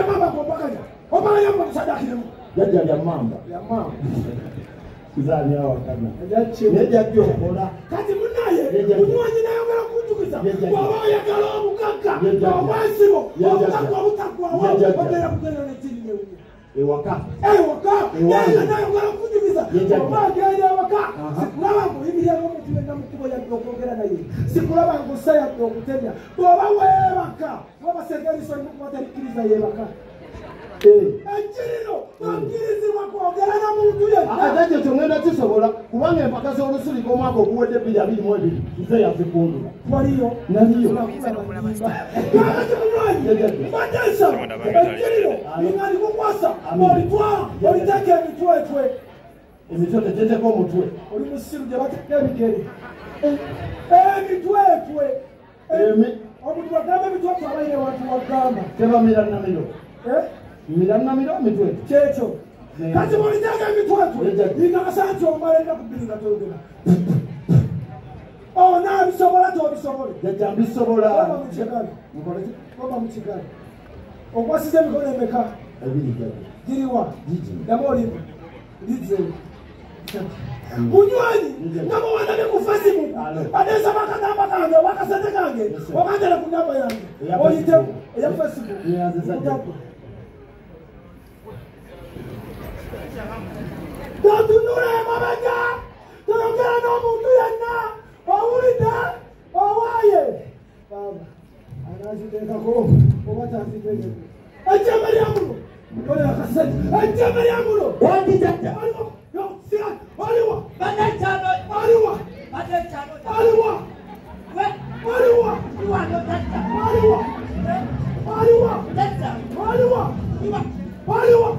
mama kopakanya opakanya mu sadakiremu yajja ya mamba kizani hawa kana neja kyokola kati munaye munywanyi nayogera kunjukiza bwaba oyagala omukaka obwasibo obukaka obutakwawa ogera kugenda nekirinyewu ewaka nayogera kunjukiza oba agenda ewaka sikulaba nguyimirira omuntu yenna mukubo yadde okwogera naye sikulaba ngusa yadde okutemya bw'oba weebaka wabasegeriso mukubatarikiriza yebaka ekirino bakirizibwa kwogera na muntu yenna ekyo kyongenda kisobola kubanga empaka z'olusuli gw'omwaka oguwedde 2022 nze yazikundula waliyo naliyo batesa ekirino ningali kukwasa olitwala oliteeka emitwetwe emitwe teteteko omutwe oli musiru gye bateeka ebigere emitwetwe omuntu wagamba emitwetwe abaire wantu wagamba tebamira namiro miranamiro mitwetu kyekyo kati mulitega emitwetwe ingakasa nti omalerera kubiri nga toyogera naabisobola tobisobole jajja mbisobola oba mukigali okwasiza emikono emeka giriwa yamoolimu lize munywanyi nga muwanane ku Facebook adeesa bakagamba kange obakasente kange okandera ku namba yange oyitemu eya Facebook Tatunura emabega toyogera n'omuntu yenna owulidde owaaye baba anaziteekako oba taziteekeko ejjembe lya muno kolera kasente ejjembe lya muno wandijajja aliwa aliwa Badechano aliwa badechano aliwa aliwa iwano tata aliwa aliwa tata aliwa iwa aliwa